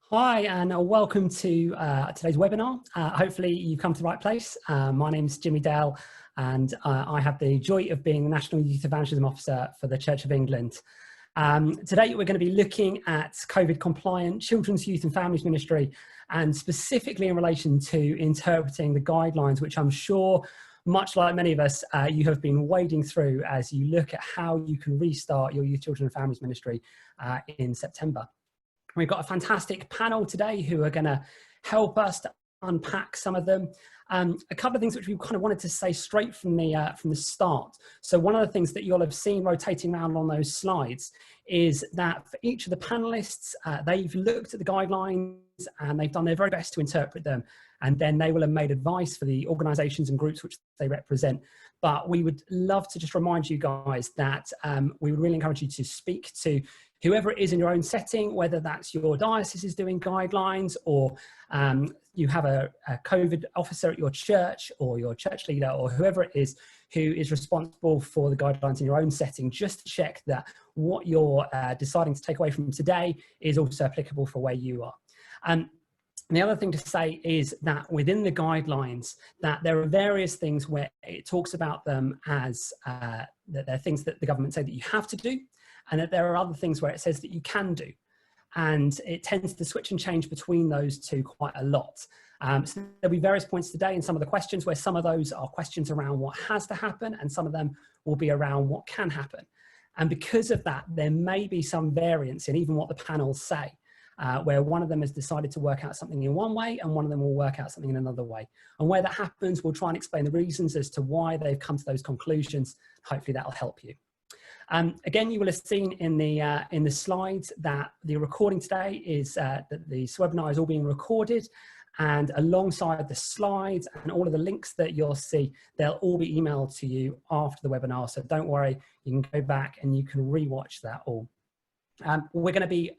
Hi, and welcome to today's webinar. Hopefully you've come to the right place. My name is Jimmy Dale, and I have the joy of being the National Youth Evangelism Officer for the Church of England. Today we're going to be looking at COVID compliant children's, youth and families ministry, and specifically in relation to interpreting the guidelines, which I'm sure, much like many of us, you have been wading through as you look at how you can restart your youth, children and families ministry in September. We've got a fantastic panel today who are going to help us to unpack some of them. A couple of things which we kind of wanted to say straight from the start. So one of the things that you'll have seen rotating around on those slides is that for each of the panelists, they've looked at the guidelines and they've done their very best to interpret them. And then they will have made advice for the organisations and groups which they represent. But we would love to just remind you guys that we would really encourage you to speak to whoever it is in your own setting, whether that's your diocese is doing guidelines or you have a COVID officer at your church or your church leader or whoever it is who is responsible for the guidelines in your own setting, just to check that what you're deciding to take away from today is also applicable for where you are. And the other thing to say is that within the guidelines, that there are various things where it talks about them as that there are things that the government say that you have to do, and that there are other things where it says that you can do. And it tends to switch and change between those two quite a lot. So there'll be various points today in some of the questions where some of those are questions around what has to happen and some of them will be around what can happen. And because of that, there may be some variance in even what the panels say, where one of them has decided to work out something in one way and one of them will work out something in another way. And where that happens, we'll try and explain the reasons as to why they've come to those conclusions. Hopefully that'll help you. Again, you will have seen in the slides that the recording today is that this webinar is all being recorded, and alongside the slides and all of the links that you'll see, they'll all be emailed to you after the webinar. So don't worry, you can go back and you can rewatch that all. We're going to be,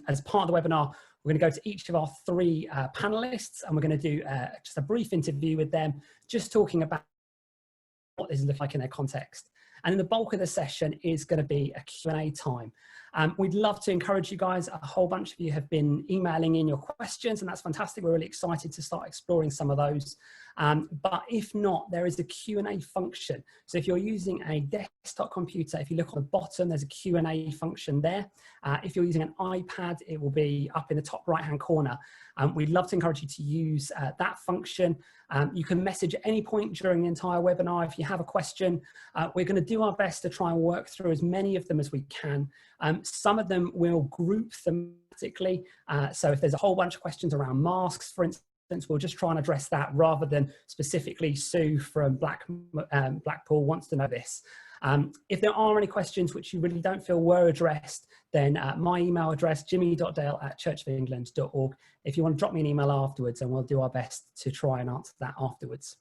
as part of the webinar, we're going to go to each of our three panelists, and we're going to do just a brief interview with them, just talking about what this looks like in their context. And then the bulk of the session is going to be a Q&A time. We'd love to encourage you guys. A whole bunch of you have been emailing in your questions, and that's fantastic. We're really excited to start exploring some of those. But if not, there is a Q&A function. So if you're using a desktop computer, if you look on the bottom, there's a Q&A function there. If you're using an iPad, it will be up in the top right-hand corner. We'd love to encourage you to use that function. You can message at any point during the entire webinar if you have a question. We're going to do our best to try and work through as many of them as we can. Some of them we'll group thematically. So if there's a whole bunch of questions around masks, for instance, we'll just try and address that rather than specifically Sue from Blackpool wants to know this. If there are any questions which you really don't feel were addressed, then my email address, jimmy.dale@churchofengland.org. If you want to drop me an email afterwards, and we'll do our best to try and answer that afterwards.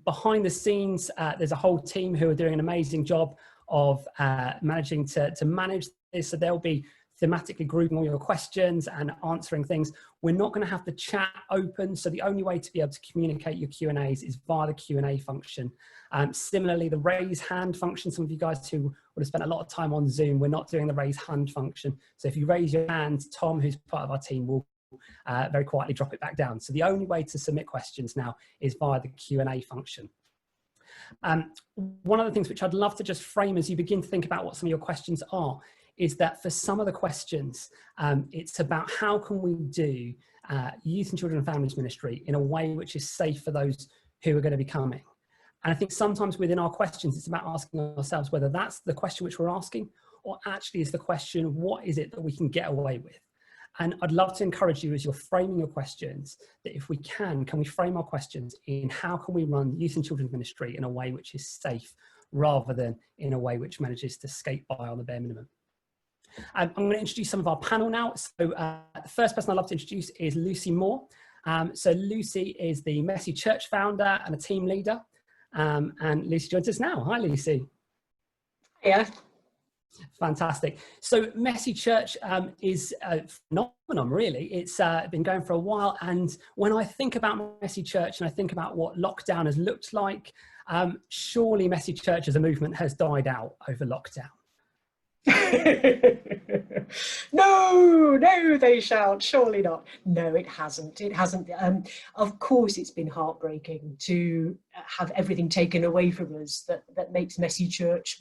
Behind the scenes, there's a whole team who are doing an amazing job of managing to manage this. So they'll be thematically grouping all your questions and answering things. We're not going to have the chat open, so the only way to be able to communicate your Q&As is via the Q&A function. Similarly, the raise hand function, some of you guys who would have spent a lot of time on Zoom, we're not doing the raise hand function. So if you raise your hand, Tom, who's part of our team, will very quietly drop it back down. So the only way to submit questions now is via the Q&A function. One of the things which I'd love to just frame as you begin to think about what some of your questions are is that for some of the questions, it's about how can we do youth and children and families ministry in a way which is safe for those who are going to be coming. And I think sometimes within our questions, it's about asking ourselves whether that's the question which we're asking, or actually is the question, what is it that we can get away with? And I'd love to encourage you as you're framing your questions, that if we can we frame our questions in how can we run youth and children's ministry in a way which is safe, rather than in a way which manages to skate by on the bare minimum. I'm going to introduce some of our panel now. So the first person I'd love to introduce is Lucy Moore. So Lucy is the Messy Church founder and a team leader. And Lucy joins us now. Hi, Lucy. Yeah. Fantastic. So Messy Church is a phenomenon, really. It's been going for a while. And when I think about Messy Church and I think about what lockdown has looked like, surely Messy Church as a movement has died out over lockdown. No, no, they shout, surely not. No, it hasn't. It hasn't. Of course, it's been heartbreaking to have everything taken away from us that makes messy church,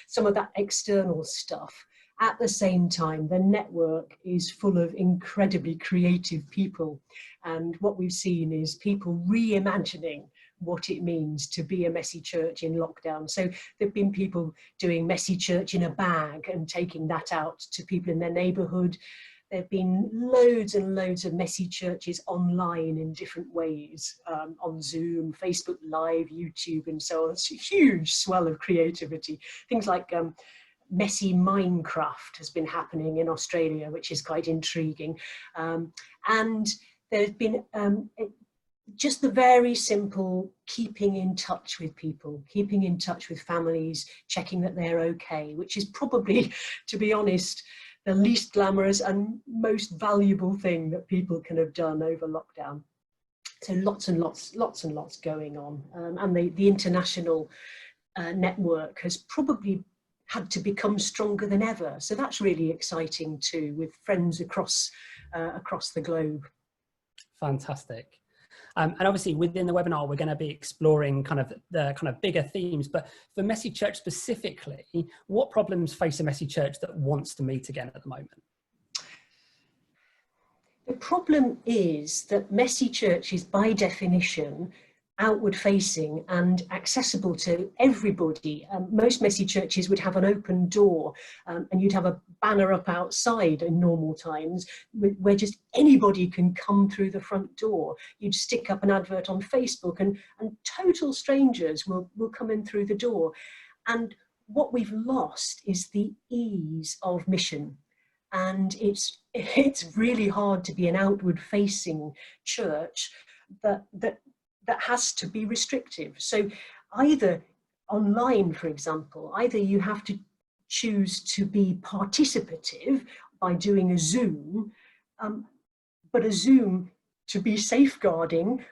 some of that external stuff. At the same time, the network is full of incredibly creative people. And what we've seen is people reimagining what it means to be a messy church in lockdown. So there've been people doing messy church in a bag and taking that out to people in their neighborhood. There've been loads and loads of messy churches online in different ways, on Zoom, Facebook Live, YouTube, and so on. It's a huge swell of creativity. Things like messy Minecraft has been happening in Australia, which is quite intriguing. And there's been just the very simple keeping in touch with people, keeping in touch with families, checking that they're okay, which is probably, to be honest, the least glamorous and most valuable thing that people can have done over lockdown. So lots and lots going on. And the international network has probably had to become stronger than ever. So that's really exciting too, with friends across the globe. Fantastic. And obviously within the webinar, we're going to be exploring the bigger themes, but for Messy Church specifically, what problems face a Messy Church that wants to meet again at the moment? The problem is that messy churches, by definition, outward facing and accessible to everybody. Most messy churches would have an open door, and you'd have a banner up outside in normal times where just anybody can come through the front door. You'd stick up an advert on Facebook and total strangers will come in through the door. And what we've lost is the ease of mission. And it's really hard to be an outward facing church that has to be restrictive. So either online, for example, either you have to choose to be participative by doing a Zoom, but a Zoom to be safeguarding,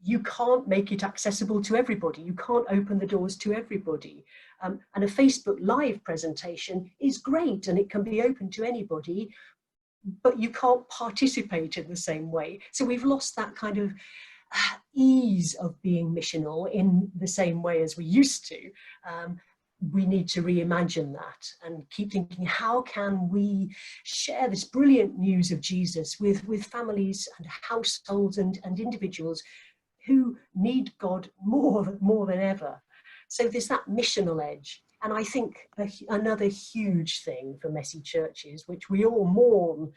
you can't make it accessible to everybody. You can't open the doors to everybody. And a Facebook Live presentation is great and it can be open to anybody, but you can't participate in the same way. So we've lost that kind of ease of being missional in the same way as we used to. We need to reimagine that and keep thinking, how can we share this brilliant news of Jesus with families and households and individuals who need God more than ever. So there's that missional edge. And I think another huge thing for messy churches, which we all mourn,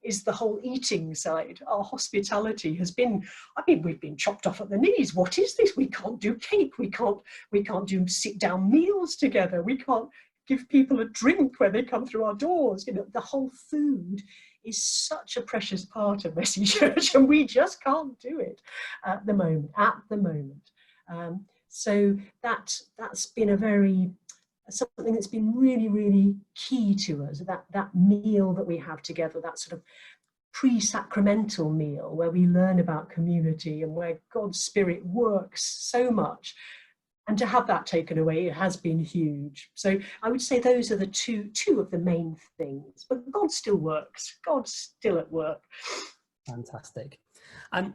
is the whole eating side. Our hospitality has been, we've been chopped off at the knees. What is this? We can't do cake. We can't do sit-down meals together. We can't give people a drink when they come through our doors. You know, the whole food is such a precious part of messy church, and we just can't do it at the moment. So that's been something that's been really, really key to us, that meal that we have together, that sort of pre-sacramental meal where we learn about community and where God's Spirit works so much. And to have that taken away, it has been huge. So I would say those are the two of the main things. But God still works. God's still at work. Fantastic. And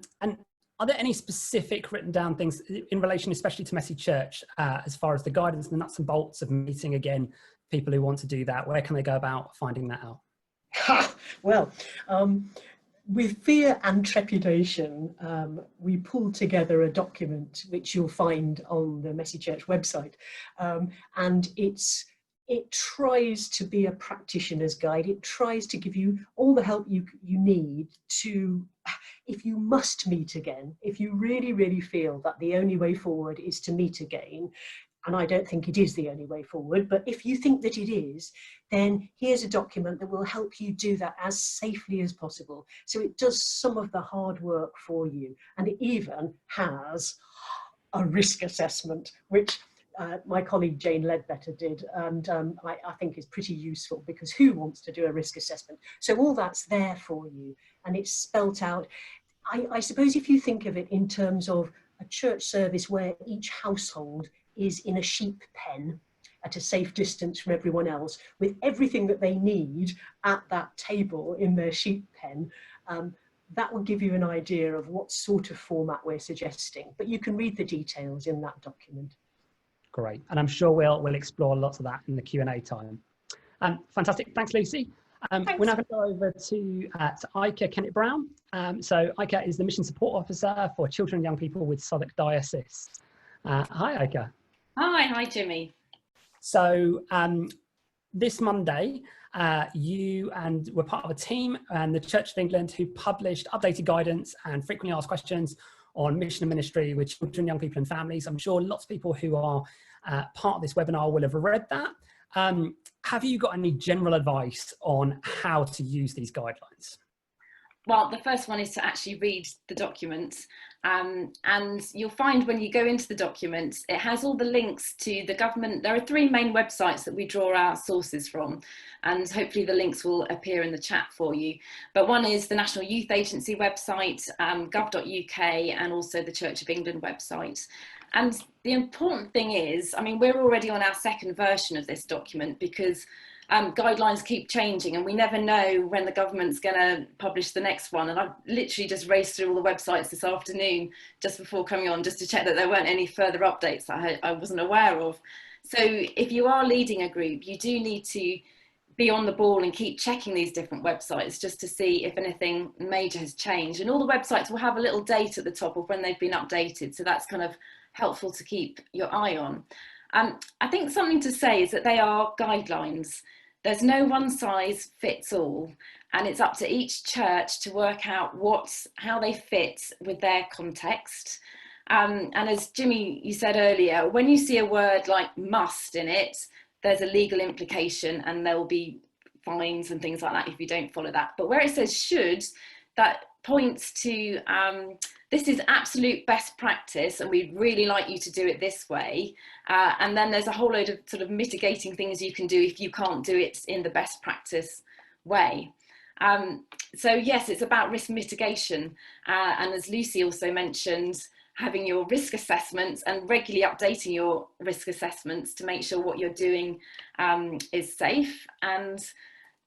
are there any specific written down things in relation, especially to Messy Church, as far as the guidance and the nuts and bolts of meeting again, people who want to do that? Where can they go about finding that out? Well, with fear and trepidation, we pulled together a document which you'll find on the Messy Church website. And it tries to be a practitioner's guide. It tries to give you all the help you need to, if you must meet again, if you really, really feel that the only way forward is to meet again, and I don't think it is the only way forward, but if you think that it is, then here's a document that will help you do that as safely as possible. So it does some of the hard work for you, and it even has a risk assessment, which my colleague Jane Ledbetter did, and I think is pretty useful, because who wants to do a risk assessment? So all that's there for you, and it's spelt out. I suppose if you think of it in terms of a church service where each household is in a sheep pen, at a safe distance from everyone else, with everything that they need at that table in their sheep pen. That will give you an idea of what sort of format we're suggesting, but you can read the details in that document. Great, and I'm sure we'll explore lots of that in the Q&A time. Fantastic, thanks Lucy. Thanks. We're now going to go over to Ika Kennett-Brown. So Ika is the Mission Support Officer for Children and Young People with Southwark Diocese. Hi Ika. Hi Jimmy. So this Monday, you were part of a team and the Church of England who published updated guidance and frequently asked questions on mission and ministry with children, young people and families. I'm sure lots of people who are part of this webinar will have read that. Have you got any general advice on how to use these guidelines? Well, the first one is to actually read the document, and you'll find when you go into the document, it has all the links to the government. There are three main websites that we draw our sources from, and hopefully the links will appear in the chat for you. But one is the National Youth Agency website, gov.uk, and also the Church of England website. And the important thing is, I mean, we're already on our second version of this document because guidelines keep changing and we never know when the government's going to publish the next one. And I literally just raced through all the websites this afternoon just before coming on, just to check that there weren't any further updates that I wasn't aware of. So if you are leading a group, you do need to be on the ball and keep checking these different websites just to see if anything major has changed. And all the websites will have a little date at the top of when they've been updated. So that's kind of helpful to keep your eye on. I think something to say is that they are guidelines. There's no one size fits all, and it's up to each church to work out how they fit with their context. And as Jimmy, you said earlier, when you see a word like must in it, there's a legal implication and there will be fines and things like that if you don't follow that. But where it says should, that points to this is absolute best practice and we'd really like you to do it this way. And then there's a whole load of sort of mitigating things you can do if you can't do it in the best practice way. So yes, it's about risk mitigation. And as Lucy also mentioned, having your risk assessments and regularly updating your risk assessments to make sure what you're doing is safe. And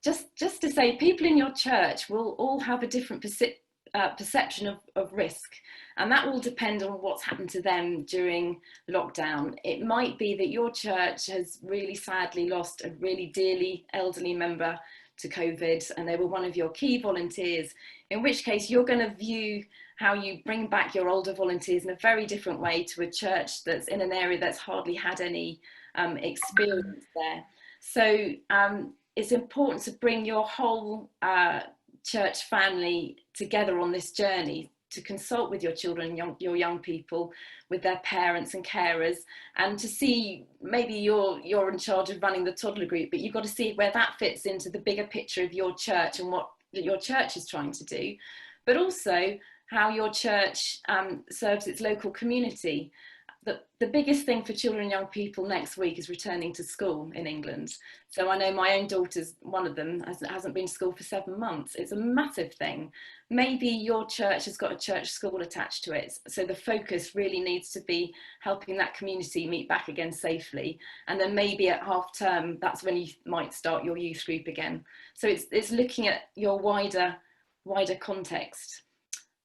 just to say, people in your church will all have a different perception of risk, and that will depend on what's happened to them during lockdown. It might be that your church has really sadly lost a really dearly elderly member to COVID and they were one of your key volunteers, in which case you're going to view how you bring back your older volunteers in a very different way to a church that's in an area that's hardly had any experience there. So it's important to bring your whole church family together on this journey, to consult with your children, your young people, with their parents and carers, and to see, maybe you're in charge of running the toddler group, but you've got to see where that fits into the bigger picture of your church and what your church is trying to do, but also how your church serves its local community. The biggest thing for children and young people next week is returning to school in England. So I know my own daughter's one of them, hasn't been to school for 7 months. It's a massive thing. Maybe your church has got a church school attached to it. So the focus really needs to be helping that community meet back again safely. And then maybe at half term, that's when you might start your youth group again. So it's looking at your wider context.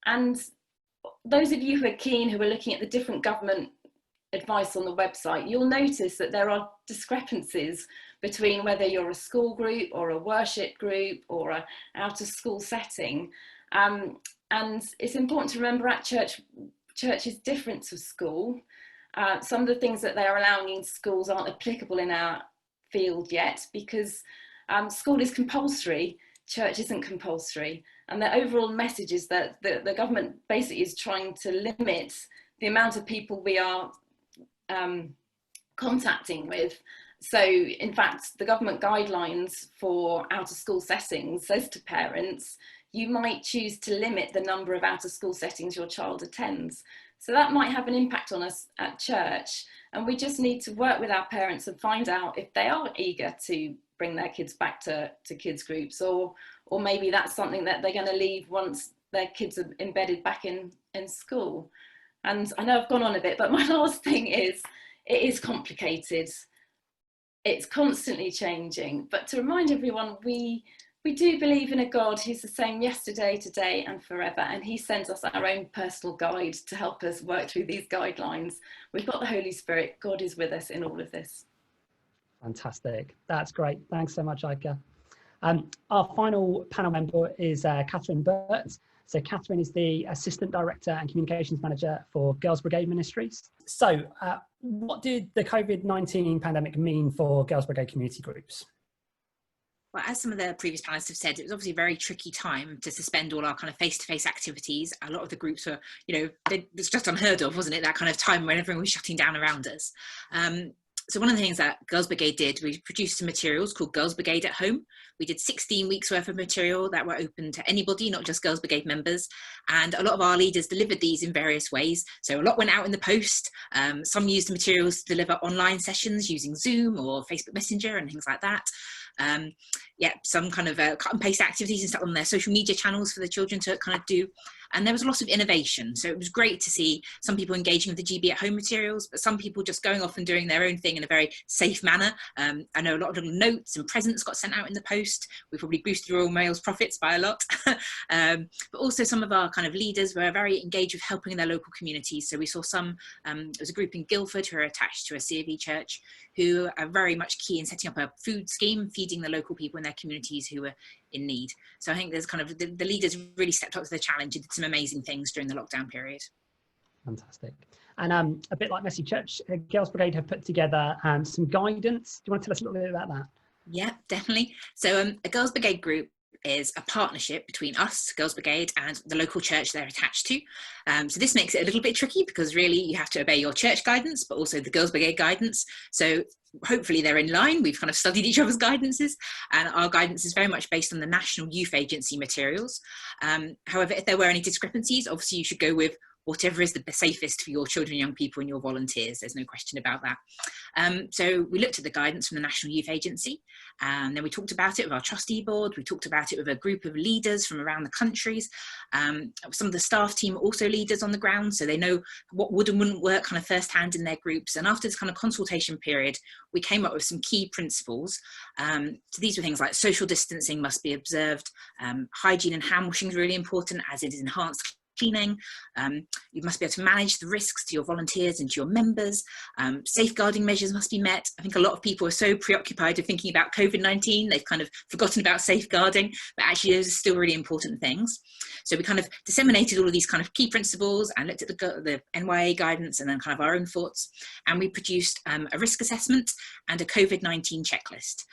And those of you who are keen, who are looking at the different government advice on the website, you'll notice that there are discrepancies between whether you're a school group or a worship group or a out of school setting. And it's important to remember at church is different to school. Some of the things that they're allowing in schools aren't applicable in our field yet, because school is compulsory, church isn't compulsory. And the overall message is that the government basically is trying to limit the amount of people we are contacting with. So in fact, the government guidelines for out of school settings says to parents, you might choose to limit the number of out of school settings your child attends. So that might have an impact on us at church. And we just need to work with our parents and find out if they are eager to bring their kids back to kids groups, or maybe that's something that they're going to leave once their kids are embedded back in school. And I know I've gone on a bit, but my last thing is, it is complicated. It's constantly changing, but to remind everyone, we do believe in a God who's the same yesterday, today and forever, and he sends us our own personal guide to help us work through these guidelines. We've got the Holy Spirit. God is with us in all of this. Fantastic. That's great. Thanks so much, Aika. Our final panel member is Catherine Burt. So Catherine is the Assistant Director and Communications Manager for Girls Brigade Ministries. So what did the COVID-19 pandemic mean for Girls Brigade community groups? Well, as some of the previous panelists have said, it was obviously a very tricky time to suspend all our kind of face-to-face activities. A lot of the groups were, it's just unheard of, wasn't it? That kind of time when everyone was shutting down around us. So one of the things that Girls Brigade did, we produced some materials called Girls Brigade at Home. We did 16 weeks worth of material that were open to anybody, not just Girls Brigade members. And a lot of our leaders delivered these in various ways. So a lot went out in the post. Some used the materials to deliver online sessions using Zoom or Facebook Messenger and things like that. Some kind of cut and paste activities and stuff on their social media channels for the children to kind of do. And there was a lot of innovation. So it was great to see some people engaging with the GB at Home materials, but some people just going off and doing their own thing in a very safe manner. I know a lot of little notes and presents got sent out in the post. We probably boosted Royal Mail's profits by a lot. But also some of our kind of leaders were very engaged with helping their local communities. So we saw some, there was a group in Guildford who are attached to a COV church who are very much key in setting up a food scheme, feeding the local people in their communities who were in need. So I think there's kind of, the leaders really stepped up to the challenge and did some amazing things during the lockdown period. Fantastic. And a bit like Messy Church, Girls Brigade have put together some guidance. Do you want to tell us a little bit about that? Yeah, definitely. So a Girls Brigade group is a partnership between us, Girls Brigade, and the local church they're attached to. So this makes it a little bit tricky because really you have to obey your church guidance, but also the Girls Brigade guidance. So hopefully they're in line. We've kind of studied each other's guidances, and our guidance is very much based on the National Youth Agency materials. However, if there were any discrepancies, obviously you should go with whatever is the safest for your children, young people and your volunteers. There's no question about that. So we looked at the guidance from the National Youth Agency, and then we talked about it with our trustee board. We talked about it with a group of leaders from around the countries. Some of the staff team are also leaders on the ground, so they know what would and wouldn't work kind of firsthand in their groups. And after this kind of consultation period, we came up with some key principles. So these were things like social distancing must be observed. Hygiene and hand washing is really important as it is enhanced cleaning. You must be able to manage the risks to your volunteers and to your members. Safeguarding measures must be met. I think a lot of people are so preoccupied with thinking about COVID-19, they've kind of forgotten about safeguarding, but actually those are still really important things. So we kind of disseminated all of these kind of key principles and looked at the NYA guidance and then kind of our own thoughts. And we produced a risk assessment and a COVID-19 checklist.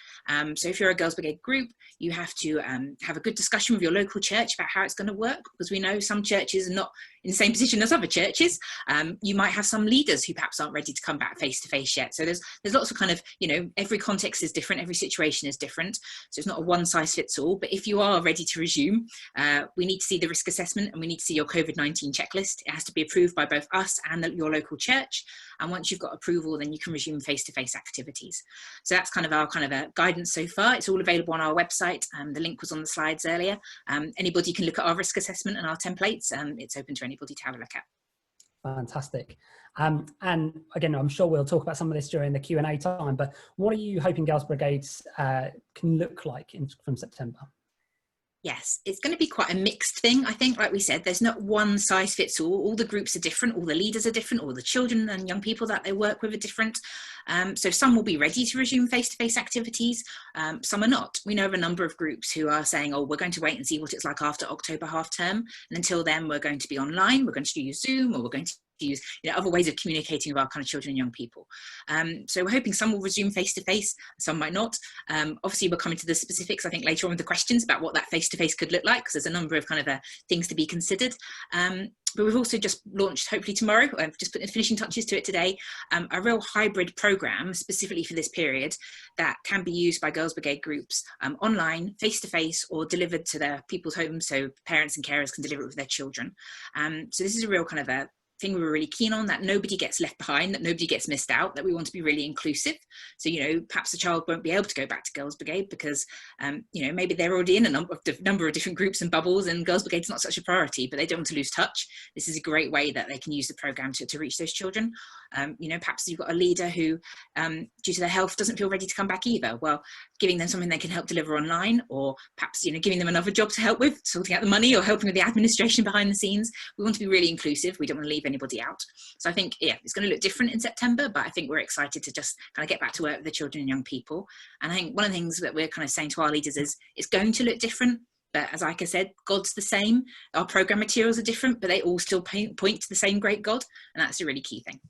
So if you're a Girls Brigade group, you have to have a good discussion with your local church about how it's going to work, because we know some churches are not in the same position as other churches. You might have some leaders who perhaps aren't ready to come back face to face yet. So there's lots of kind of, every context is different, every situation is different. So it's not a one size fits all, but if you are ready to resume, we need to see the risk assessment and we need to see your COVID-19 checklist. It has to be approved by both us and your local church. And once you've got approval, then you can resume face-to-face activities. So that's kind of our guidance so far. It's all available on our website. The link was on the slides earlier. Anybody can look at our risk assessment and our templates. It's open to anybody to have a look at. Fantastic. And again, I'm sure we'll talk about some of this during the Q&A time, but what are you hoping Girls Brigades can look like from September? Yes, it's going to be quite a mixed thing, I think. Like we said, there's not one size fits all. All the groups are different, all the leaders are different, all the children and young people that they work with are different. So some will be ready to resume face-to-face activities, some are not. We know of a number of groups who are saying, oh, we're going to wait and see what it's like after October half term. And until then, we're going to be online, we're going to use Zoom, or we're going to use other ways of communicating with our kind of children and young people. So we're hoping some will resume face-to-face, some might not. Obviously we're coming to the specifics, I think, later on with the questions about what that face-to-face could look like, because there's a number of kind of things to be considered. But we've also just launched, hopefully tomorrow, I've just put the finishing touches to it today, a real hybrid programme specifically for this period that can be used by Girls Brigade groups online, face-to-face, or delivered to their people's homes, so parents and carers can deliver it with their children. So this is a real kind of thing we were really keen on, that nobody gets left behind, that nobody gets missed out, that we want to be really inclusive. So, you know, perhaps the child won't be able to go back to Girls Brigade because, you know, maybe they're already in a number of different groups and bubbles, and Girls Brigade is not such a priority, but they don't want to lose touch. This is a great way that they can use the programme to reach those children. You know, perhaps you've got a leader who, due to their health, doesn't feel ready to come back either. Well, giving them something they can help deliver online, or perhaps, you know, giving them another job to help with, sorting out the money or helping with the administration behind the scenes. We want to be really inclusive. We don't want to leave anybody out. So I think, yeah, it's going to look different in September, but I think we're excited to just kind of get back to work with the children and young people. And I think one of the things that we're kind of saying to our leaders is it's going to look different. But as Ika said, God's the same. Our programme materials are different, but they all still point to the same great God. And that's a really key thing.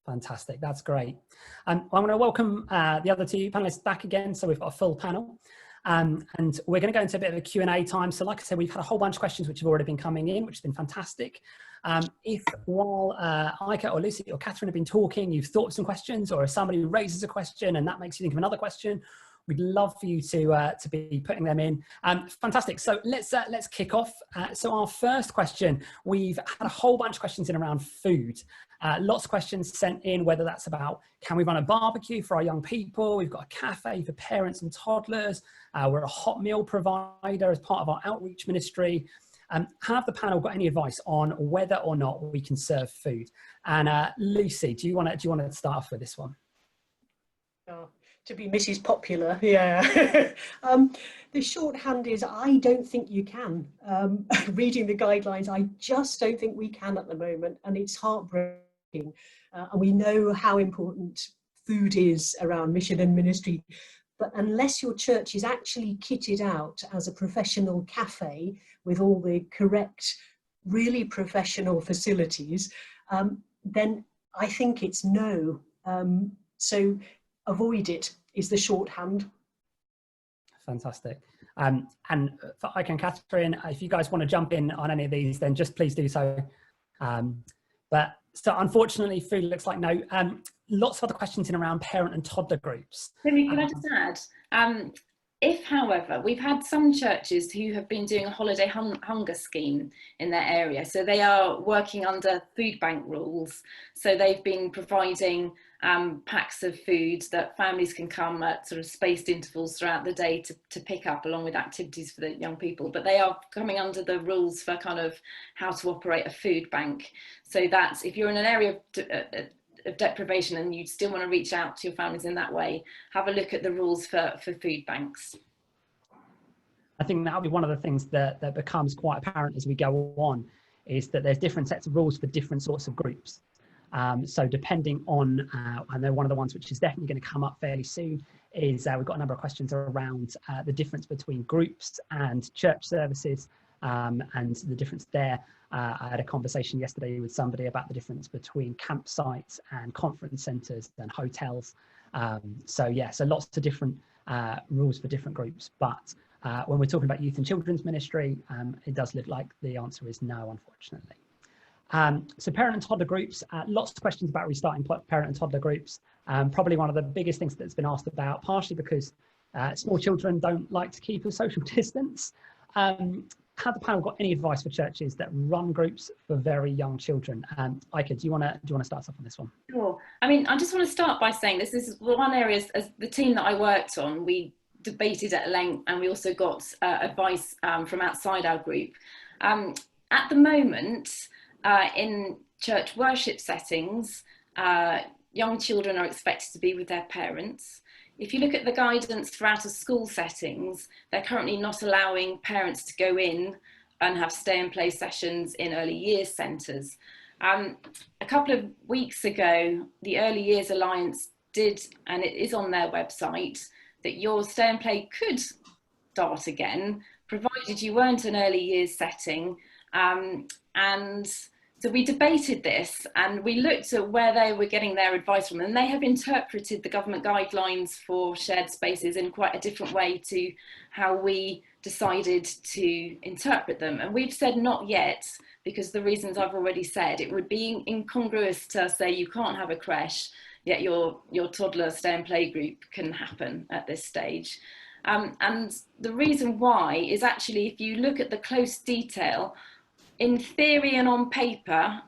Fantastic, that's great. I'm going to welcome the other two panelists back again. So we've got a full panel. And we're going to go into a bit of a Q&A time. So like I said, we've had a whole bunch of questions which have already been coming in, which has been fantastic. If while Ika or Lucy or Catherine have been talking, you've thought of some questions, or if somebody raises a question and that makes you think of another question, we'd love for you to be putting them in. Fantastic. So let's kick off. So our first question, we've had a whole bunch of questions in around food. Lots of questions sent in, whether that's about, can we run a barbecue for our young people? We've got a cafe for parents and toddlers. We're a hot meal provider as part of our outreach ministry. Have the panel got any advice on whether or not we can serve food? And Lucy, do you want to start off with this one? To be Mrs. Popular, yeah. The shorthand is, I don't think you can. Reading the guidelines, I just don't think we can at the moment, and it's heartbreaking. And we know how important food is around mission and ministry, but unless your church is actually kitted out as a professional cafe with all the correct, really professional facilities, then I think it's no. So avoid it is the shorthand. Fantastic. And for Ika and Catherine, if you guys want to jump in on any of these, then just please do so. But so unfortunately, food looks like no. Lots of other questions in around parent and toddler groups. Can I just add? If, however, we've had some churches who have been doing a holiday hunger scheme in their area, so they are working under food bank rules. So they've been providing packs of food that families can come at sort of spaced intervals throughout the day to pick up, along with activities for the young people. But they are coming under the rules for kind of how to operate a food bank. So that's, if you're in an area of deprivation and you still want to reach out to your families in that way, have a look at the rules for food banks. I think that'll be one of the things that becomes quite apparent as we go on, is that there's different sets of rules for different sorts of groups. So depending on, I know one of the ones which is definitely going to come up fairly soon is we've got a number of questions around the difference between groups and church services, and the difference there. I had a conversation yesterday with somebody about the difference between campsites and conference centres and hotels. So yeah, so lots of different rules for different groups. But when we're talking about youth and children's ministry, it does look like the answer is no, unfortunately. So parent and toddler groups, lots of questions about restarting parent and toddler groups. Probably one of the biggest things that's been asked about, partially because small children don't like to keep a social distance. Have the panel got any advice for churches that run groups for very young children? Ika, do you want to start us off on this one? Sure. I mean, I just want to start by saying this is one area, as the team that I worked on, we debated at length, and we also got advice from outside our group. At the moment, in church worship settings, young children are expected to be with their parents. If you look at the guidance for out of school settings, they're currently not allowing parents to go in and have stay and play sessions in early years centres. A couple of weeks ago, the Early Years Alliance did, and it is on their website, that your stay and play could start again, provided you weren't an early years setting. And so we debated this, and we looked at where they were getting their advice from, and they have interpreted the government guidelines for shared spaces in quite a different way to how we decided to interpret them. And we've said not yet, because the reasons I've already said. It would be incongruous to say you can't have a creche, yet your toddler stay and play group can happen at this stage. And the reason why is actually, if you look at the close detail, in theory and on paper,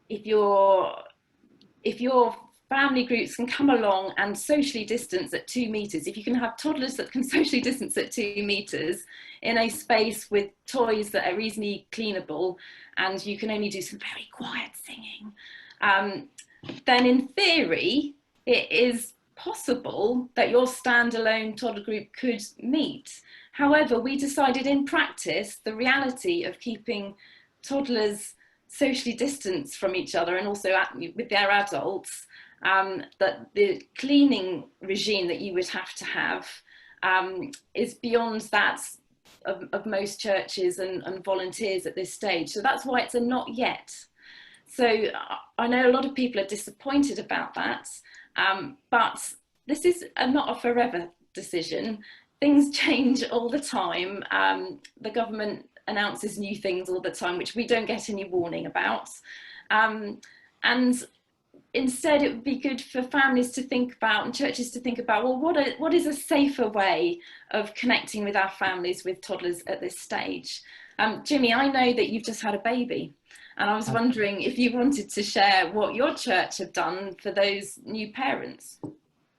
if your family groups can come along and socially distance at 2 meters, if you can have toddlers that can socially distance at 2 meters in a space with toys that are easily cleanable, and you can only do some very quiet singing, then in theory, it is possible that your standalone toddler group could meet. However, we decided in practice, the reality of keeping toddlers socially distanced from each other and also with their adults, that the cleaning regime that you would have to have is beyond that of most churches and volunteers at this stage. So that's why it's a not yet. So I know a lot of people are disappointed about that, but this is not a forever decision. Things change all the time. The government announces new things all the time, which we don't get any warning about. And instead, it would be good for families to think about and churches to think about, well, what is a safer way of connecting with our families with toddlers at this stage? Jimmy, I know that you've just had a baby, and I was wondering if you wanted to share what your church have done for those new parents.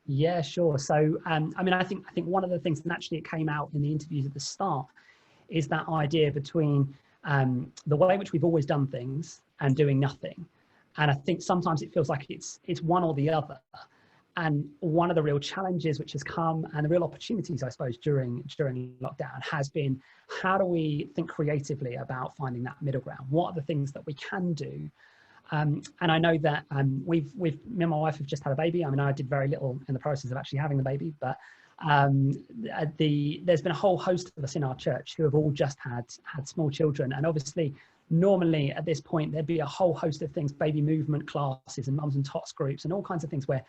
Yeah, sure. So, I mean, I think one of the things, and actually it came out in the interviews at the start, is that idea between the way in which we've always done things and doing nothing. And I think sometimes it feels like it's one or the other. And one of the real challenges which has come, and the real opportunities, I suppose, during lockdown has been, how do we think creatively about finding that middle ground? What are the things that we can do? And I know that me and my wife have just had a baby. I mean, I did very little in the process of actually having the baby, but there's been a whole host of us in our church who have all just had small children. And obviously, normally at this point, there'd be a whole host of things, baby movement classes and mums and tots groups and all kinds of things where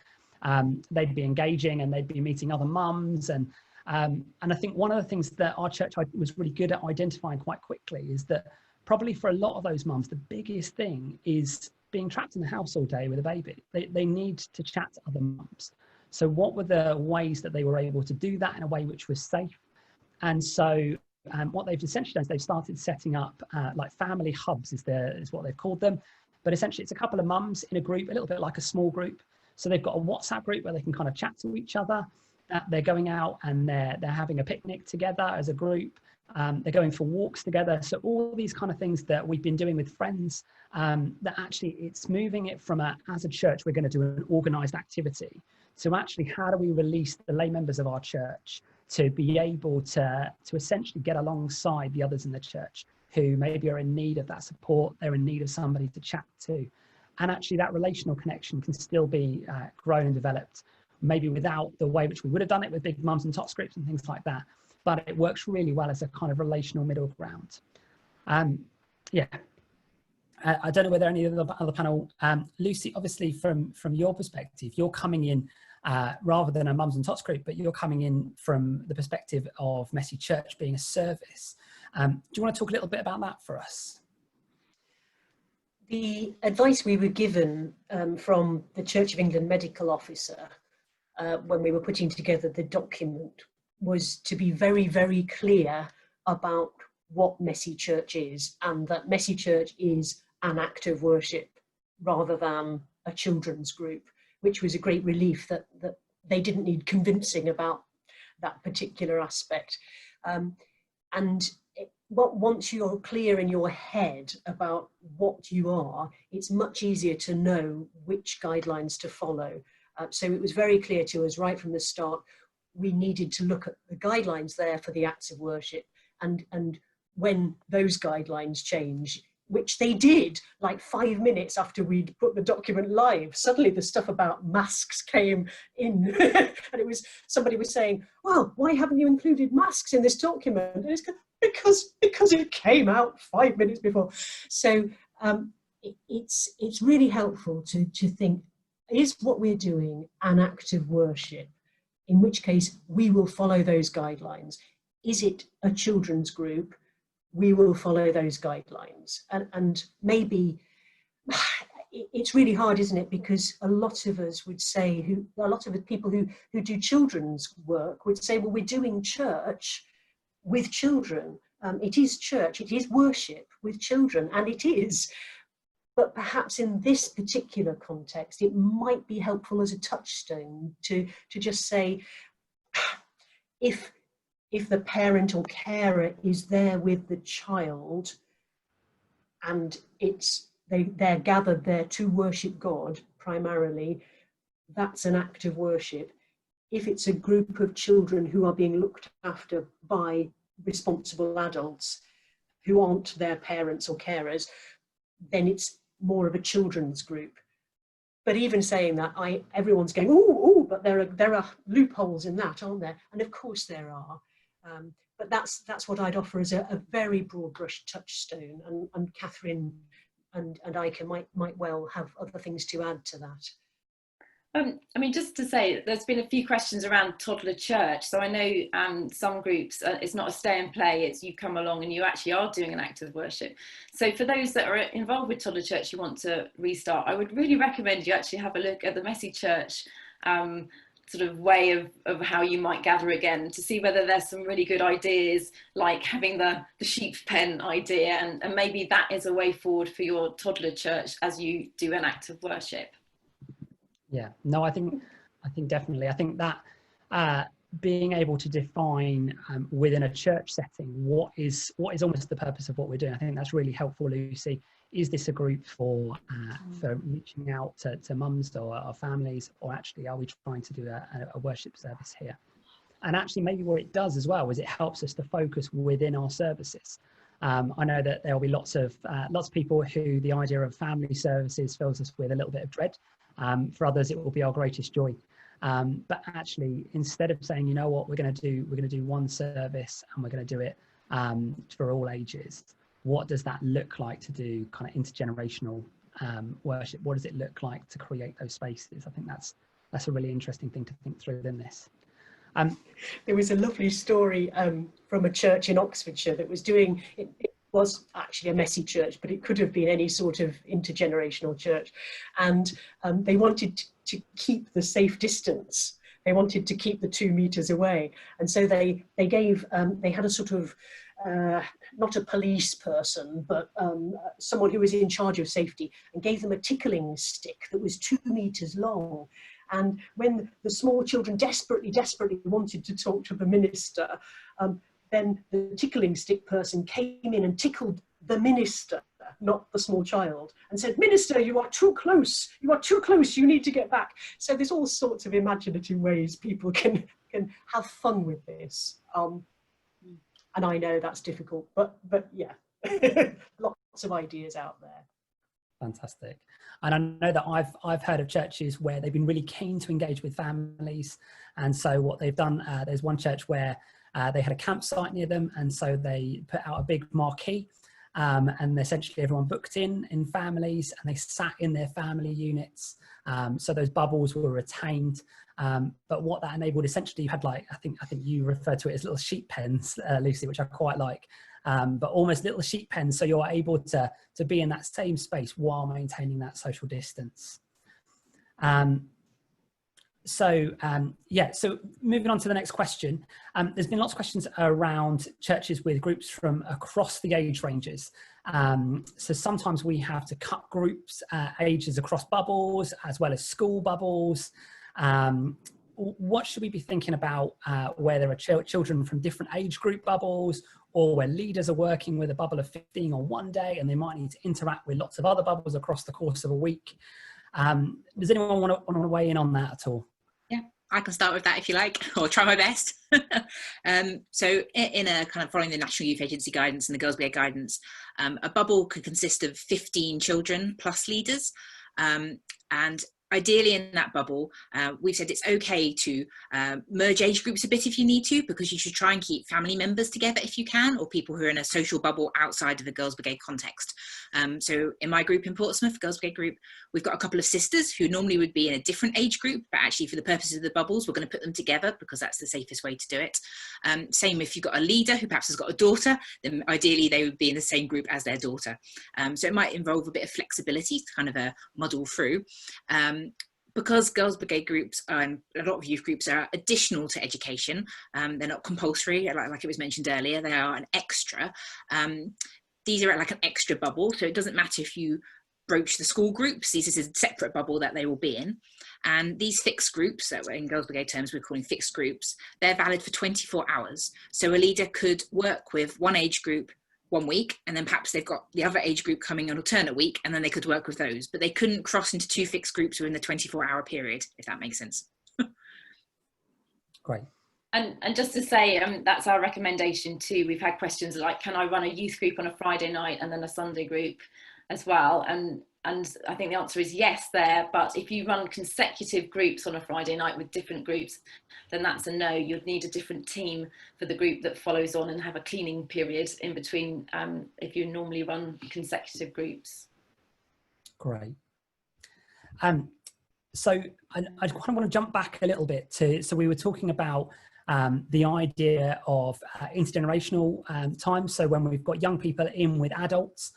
they'd be engaging and they'd be meeting other mums. And I think one of the things that our church was really good at identifying quite quickly is that probably for a lot of those mums, the biggest thing is being trapped in the house all day with a baby. They need to chat to other mums. So what were the ways that they were able to do that in a way which was safe? And so what they've essentially done is they've started setting up like family hubs is what they've called them. But essentially it's a couple of mums in a group, a little bit like a small group. So they've got a WhatsApp group where they can kind of chat to each other. They're going out and they're having a picnic together as a group. They're going for walks together. So all these kind of things that we've been doing with friends, that actually it's moving it from as a church, we're going to do an organized activity. So actually, how do we release the lay members of our church to be able to essentially get alongside the others in the church who maybe are in need of that support, they're in need of somebody to chat to. And actually that relational connection can still be grown and developed, maybe without the way which we would have done it with big mums and tots groups and things like that. But it works really well as a kind of relational middle ground. Yeah. I don't know whether any of the other panel, Lucy, obviously from your perspective, you're coming in rather than a mums and tots group, but you're coming in from the perspective of Messy Church being a service. Do you want to talk a little bit about that for us? The advice we were given from the Church of England medical officer when we were putting together the document was to be very, very clear about what Messy Church is, and that Messy Church is an act of worship rather than a children's group, which was a great relief that they didn't need convincing about that particular aspect. Once you're clear in your head about what you are, it's much easier to know which guidelines to follow. So it was very clear to us right from the start, we needed to look at the guidelines there for the acts of worship. And when those guidelines change, which they did like 5 minutes after we'd put the document live, suddenly the stuff about masks came in. And it was, somebody was saying, well, why haven't you included masks in this document? And it's because it came out 5 minutes before. So it's really helpful to think, is what we're doing an act of worship? In which case we will follow those guidelines. Is it a children's group? We will follow those guidelines. And maybe it's really hard, isn't it? Because a lot of us would say, a lot of the people who do children's work would say, well, we're doing church with children. It is church, it is worship with children, and it is. but perhaps in this particular context, it might be helpful as a touchstone to just say, if the parent or carer is there with the child and they're gathered there to worship God primarily, that's an act of worship. If it's a group of children who are being looked after by responsible adults who aren't their parents or carers, then it's more of a children's group. But even saying that, everyone's going, oh, but there are loopholes in that, aren't there? And of course there are. But that's what I'd offer as a very broad brush touchstone. And Catherine and Ika might well have other things to add to that. I mean, just to say, there's been a few questions around toddler church. So I know some groups, it's not a stay and play, it's you come along and you actually are doing an act of worship. So for those that are involved with toddler church, you want to restart, I would really recommend you actually have a look at the Messy Church sort of way of how you might gather again, to see whether there's some really good ideas, like having the sheep pen idea, and maybe that is a way forward for your toddler church as you do an act of worship. Yeah, no, I think definitely. I think that being able to define within a church setting what is almost the purpose of what we're doing, I think that's really helpful, Lucy. Is this a group for reaching out to mums or families, or actually are we trying to do a worship service here? And actually maybe what it does as well is it helps us to focus within our services. I know that there will be lots of people who the idea of family services fills us with a little bit of dread. For others, it will be our greatest joy. But actually, instead of saying, you know what, we're going to do one service and we're going to do it for all ages, what does that look like to do kind of intergenerational worship? What does it look like to create those spaces? I think that's a really interesting thing to think through within this. There was a lovely story from a church in Oxfordshire that was doing, it was actually a messy church, but it could have been any sort of intergenerational church. And they wanted to keep the safe distance. They wanted to keep the 2 meters away. And so they had a sort of, not a police person, but someone who was in charge of safety, and gave them a tickling stick that was 2 meters long. And when the small children desperately wanted to talk to the minister, then the tickling stick person came in and tickled the minister, not the small child, and said, "Minister, you are too close. You are too close. You need to get back." So there's all sorts of imaginative ways people can have fun with this. And I know that's difficult, but yeah, lots of ideas out there. Fantastic. And I know that I've heard of churches where they've been really keen to engage with families. And so what they've done, there's one church where they had a campsite near them, and so they put out a big marquee, and essentially everyone booked in families, and they sat in their family units. So those bubbles were retained. But what that enabled, essentially, you had, like, I think you referred to it as little sheep pens, Lucy, which I quite like. But almost little sheep pens, so you're able to be in that same space while maintaining that social distance. So moving on to the next question, there's been lots of questions around churches with groups from across the age ranges. So sometimes we have to cut groups, ages across bubbles, as well as school bubbles. What should we be thinking about where there are children from different age group bubbles, or where leaders are working with a bubble of 15 on one day and they might need to interact with lots of other bubbles across the course of a week? Does anyone want to weigh in on that at all? Yeah, I can start with that if you like, or try my best. So in a kind of following the National Youth Agency guidance and the Girls' Brigade guidance, a bubble could consist of 15 children plus leaders. And ideally in that bubble, we've said it's okay to merge age groups a bit if you need to, because you should try and keep family members together if you can, or people who are in a social bubble outside of the Girls' Brigade context. So in my group in Portsmouth, Girls' Brigade group, we've got a couple of sisters who normally would be in a different age group, but actually for the purposes of the bubbles, we're going to put them together because that's the safest way to do it. Same if you've got a leader who perhaps has got a daughter, then ideally they would be in the same group as their daughter. So it might involve a bit of flexibility to kind of muddle through. Because Girls' Brigade groups and a lot of youth groups are additional to education, they're not compulsory, like it was mentioned earlier, they are an extra. These are like an extra bubble, so it doesn't matter if you broach the school groups. This is a separate bubble that they will be in. And these fixed groups, that in Girls Brigade terms we're calling fixed groups, they're valid for 24 hours. So a leader could work with one age group 1 week, and then perhaps they've got the other age group coming an alternate week, and then they could work with those. But they couldn't cross into 2 fixed groups within the 24-hour period, if that makes sense. Great. And just to say, that's our recommendation too. We've had questions like, can I run a youth group on a Friday night and then a Sunday group as well? And I think the answer is yes there, but if you run consecutive groups on a Friday night with different groups, then that's a no. You'd need a different team for the group that follows on and have a cleaning period in between if you normally run consecutive groups. Great. So I kind of want to jump back a little bit so we were talking about the idea of intergenerational time. So when we've got young people in with adults,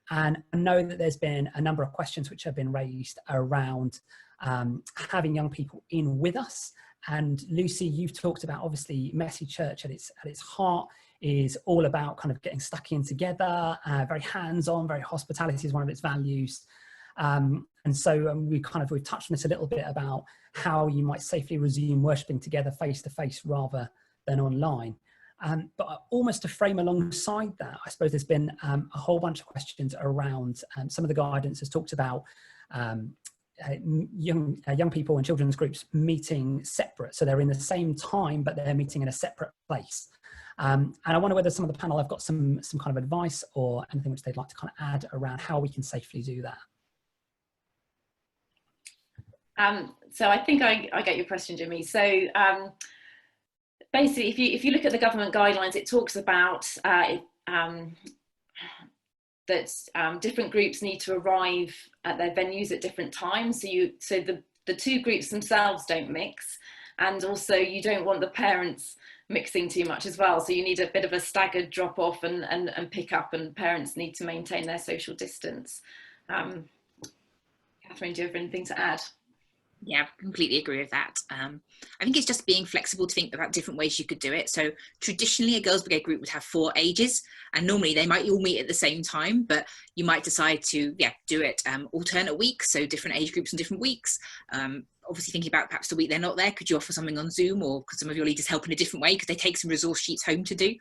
and I know that there's been a number of questions which have been raised around having young people in with us. And Lucy, you've talked about obviously Messy Church at its heart is all about kind of getting stuck in together, very hands-on, very hospitality is one of its values. And so we've touched on this a little bit about how you might safely resume worshipping together face to face rather than online. But almost to frame alongside that, I suppose there's been a whole bunch of questions around some of the guidance has talked about young people and children's groups meeting separate. So they're in the same time, but they're meeting in a separate place. And I wonder whether some of the panel have got some kind of advice or anything which they'd like to kind of add around how we can safely do that. So I think I get your question, Jimmy. So basically, if you look at the government guidelines, it talks about that different groups need to arrive at their venues at different times. So the two groups themselves don't mix, and also you don't want the parents mixing too much as well. So you need a bit of a staggered drop off and pick up, and parents need to maintain their social distance. Catherine, do you have anything to add? Yeah, I completely agree with that. I think it's just being flexible to think about different ways you could do it. So traditionally a Girls Brigade group would have 4 ages, and normally they might all meet at the same time, but you might decide to do it alternate weeks, so different age groups and different weeks. Obviously thinking about perhaps the week they're not there, could you offer something on Zoom, or could some of your leaders help in a different way? Could they take some resource sheets home to do?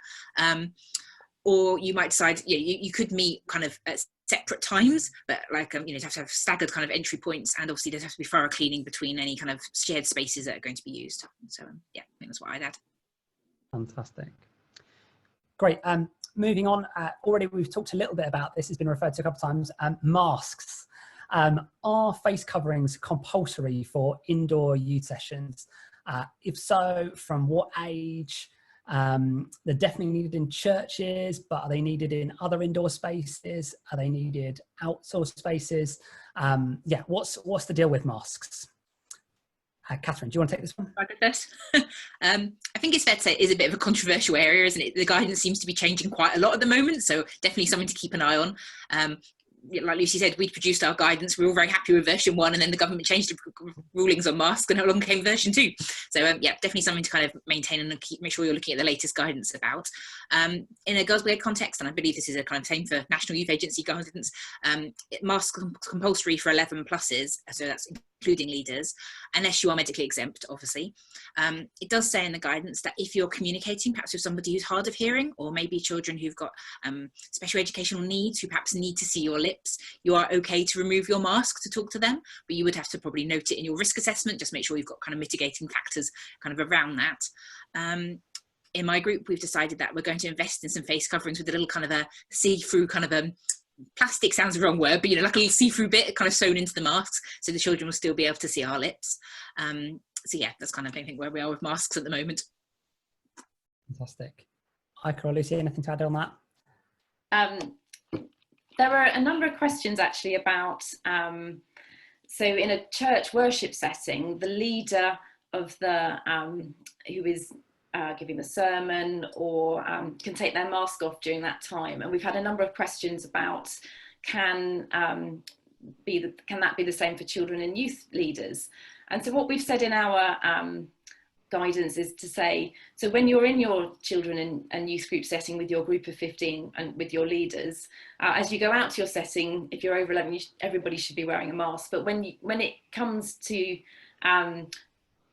Or you might decide, you could meet kind of at separate times, but like, you have to have staggered kind of entry points, and obviously there's have to be thorough cleaning between any kind of shared spaces that are going to be used. So yeah, I think that's what I'd add. Fantastic. Great. Moving on, already we've talked a little bit about this, it's been referred to a couple of times, masks. Are face coverings compulsory for indoor youth sessions? If so, from what age? They're definitely needed in churches, but are they needed in other indoor spaces? Are they needed outsourced spaces? What's the deal with masks? Catherine, do you want to take this one? I did this. I think it's fair to say it is a bit of a controversial area, isn't it? The guidance seems to be changing quite a lot at the moment, so definitely something to keep an eye on. Like Lucy said, we'd produced our guidance. We were all very happy with version 1, and then the government changed the rulings on masks, and along came version 2. So definitely something to kind of maintain and make sure you're looking at the latest guidance about. In a Girls Brigade context, and I believe this is a kind of same for National Youth Agency guidance, masks compulsory for 11 pluses, so that's including leaders, unless you are medically exempt, obviously. It does say in the guidance that if you're communicating perhaps with somebody who's hard of hearing, or maybe children who've got special educational needs who perhaps need to see your lips, you are okay to remove your mask to talk to them, but you would have to probably note it in your risk assessment, just make sure you've got kind of mitigating factors kind of around that. In my group, we've decided that we're going to invest in some face coverings with a little kind of a see-through kind of plastic, sounds the wrong word, but like a little see-through bit kind of sewn into the masks, so the children will still be able to see our lips. So yeah, that's kind of I think where we are with masks at the moment. Fantastic. Heike or Lucy, anything to add on that? There were a number of questions actually about, so in a church worship setting, the leader of the, who is giving the sermon or can take their mask off during that time. And we've had a number of questions about can that be the same for children and youth leaders? And so what we've said in our guidance is to say, so when you're in your children and youth group setting with your group of 15 and with your leaders, as you go out to your setting, if you're over 11, everybody should be wearing a mask. But when it comes to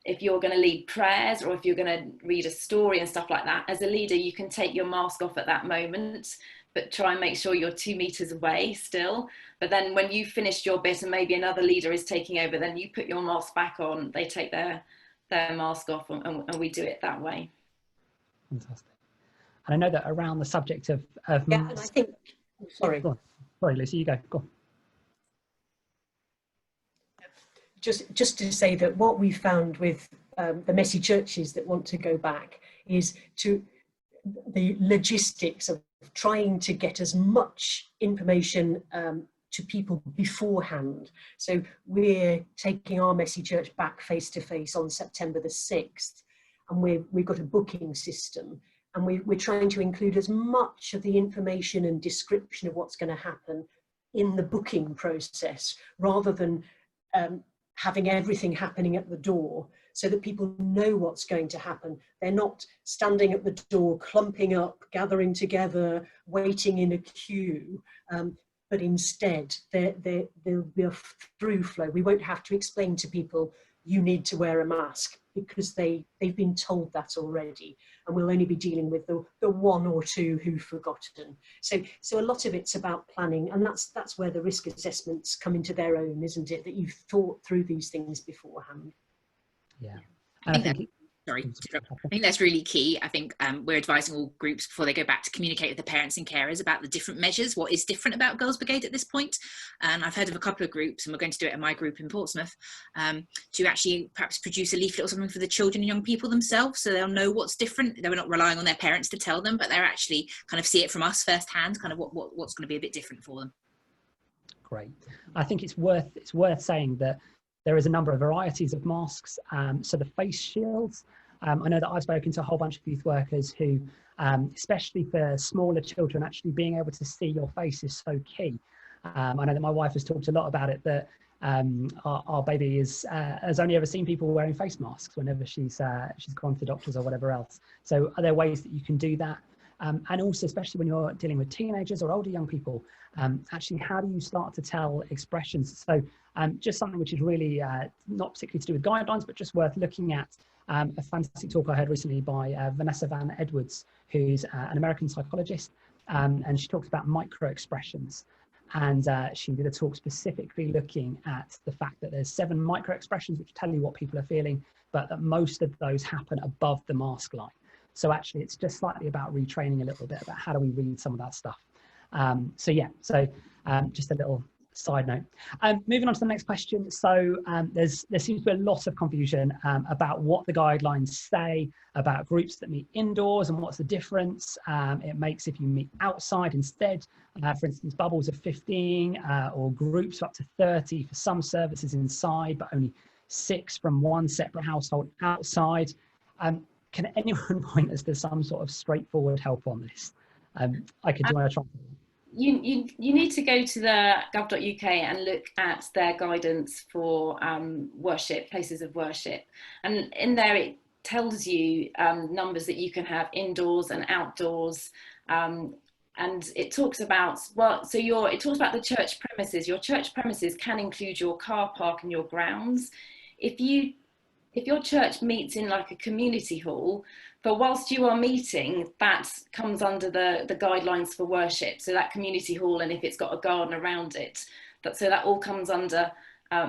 if you're going to lead prayers or if you're going to read a story and stuff like that, as a leader, you can take your mask off at that moment, but try and make sure you're 2 meters away still. But then when you've finished your bit and maybe another leader is taking over, then you put your mask back on, they take their mask off, and we do it that way. Fantastic. And I know that around the subject of yeah, and I think, sorry. Sorry, Lucy, you go. Go on. Just to say that what we found with the messy churches that want to go back is to the logistics of trying to get as much information to people beforehand. So we're taking our messy church back face to face on September the 6th, and we've got a booking system, and we're trying to include as much of the information and description of what's going to happen in the booking process, rather than having everything happening at the door, so that people know what's going to happen. They're not standing at the door, clumping up, gathering together, waiting in a queue, but instead there'll be a through flow. We won't have to explain to people, you need to wear a mask, because they've been told that already, and we'll only be dealing with the 1 or 2 who've forgotten. So a lot of it's about planning, and that's where the risk assessments come into their own, isn't it? That you've thought through these things beforehand. Yeah. I think that's really key. I think we're advising all groups before they go back to communicate with the parents and carers about the different measures, what is different about Girls Brigade at this point. And I've heard of a couple of groups, and we're going to do it at my group in Portsmouth, to actually perhaps produce a leaflet or something for the children and young people themselves, so they'll know what's different. They're not relying on their parents to tell them, but they're actually kind of see it from us firsthand, kind of what's going to be a bit different for them. Great. I think it's worth saying that there is a number of varieties of masks. So the face shields, I know that I've spoken to a whole bunch of youth workers who, especially for smaller children, actually being able to see your face is so key. I know that my wife has talked a lot about it, that our baby has only ever seen people wearing face masks whenever she's gone to doctors or whatever else. So are there ways that you can do that? And also, especially when you're dealing with teenagers or older young people, actually, how do you start to tell expressions? So just something which is really not particularly to do with guidelines, but just worth looking at. A fantastic talk I heard recently by Vanessa Van Edwards, who's an American psychologist, and she talks about micro expressions. And she did a talk specifically looking at the fact that there's 7 micro expressions which tell you what people are feeling, but that most of those happen above the mask line. So actually, it's just slightly about retraining a little bit about how do we read some of that stuff. Just a little side note. Moving on to the next question. So there seems to be a lot of confusion about what the guidelines say about groups that meet indoors and what's the difference it makes if you meet outside instead. For instance, bubbles of 15 or groups up to 30 for some services inside, but only 6 from one separate household outside. Can anyone point us to some sort of straightforward help on this? Do you want to try? You need to go to the gov.uk and look at their guidance for worship, places of worship. And in there it tells you numbers that you can have indoors and outdoors. And it talks about, it talks about the church premises. Your church premises can include your car park and your grounds. If your church meets in like a community hall, but whilst you are meeting, that comes under the guidelines for worship. So that community hall, and if it's got a garden around it, so that all comes under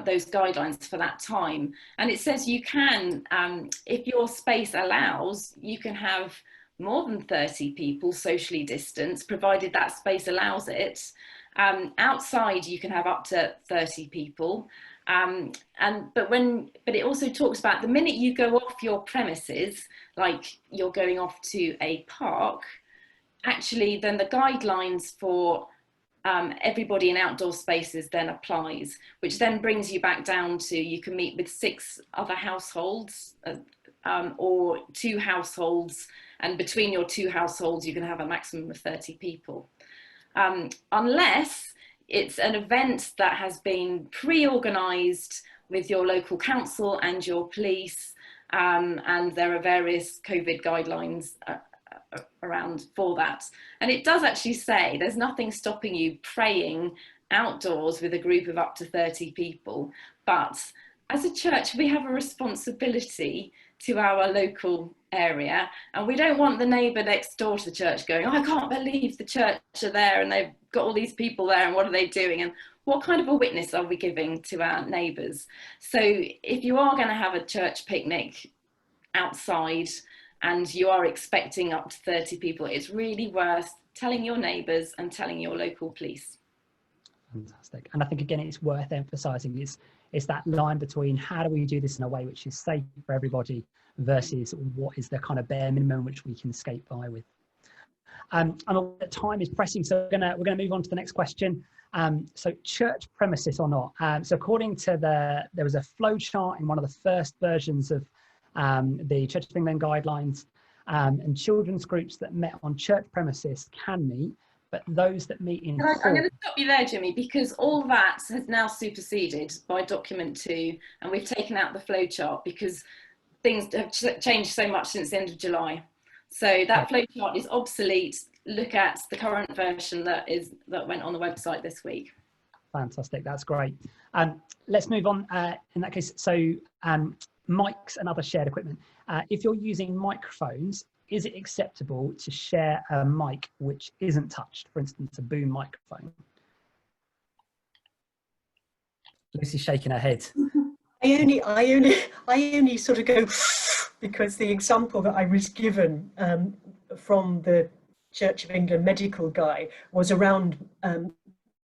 those guidelines for that time. And it says you can, if your space allows, you can have more than 30 people socially distanced, provided that space allows it. Outside, you can have up to 30 people. But it also talks about the minute you go off your premises, like you're going off to a park, actually then the guidelines for everybody in outdoor spaces then applies, which then brings you back down to you can meet with 6 other households or 2 households, and between your 2 households you can have a maximum of 30 people. Unless it's an event that has been pre-organised with your local council and your police, and there are various COVID guidelines around for that. And it does actually say there's nothing stopping you praying outdoors with a group of up to 30 people, but as a church we have a responsibility to our local area, and we don't want the neighbour next door to the church going, oh, I can't believe the church are there and they've got all these people there and what are they doing, and what kind of a witness are we giving to our neighbours? So if you are going to have a church picnic outside and you are expecting up to 30 people, it's really worth telling your neighbours and telling your local police. Fantastic. And I think, again, it's worth emphasising it's that line between how do we do this in a way which is safe for everybody versus what is the kind of bare minimum which we can skate by with. And time is pressing, so we're gonna move on to the next question. So church premises or not. So according to there was a flow chart in one of the first versions of the Church of England guidelines, and children's groups that met on church premises can meet, but those that meet in I'm going to stop you there, Jimmy, because all that has now superseded by document 2, and we've taken out the flow chart because things have changed so much since the end of July. So that flow chart is obsolete. Look at the current version that went on the website this week. Fantastic, that's great. Let's move on in that case. So mics and other shared equipment. If you're using microphones, is it acceptable to share a mic which isn't touched, for instance, a boom microphone? Lucy's shaking her head. I only sort of go because the example that I was given from the Church of England medical guy was around an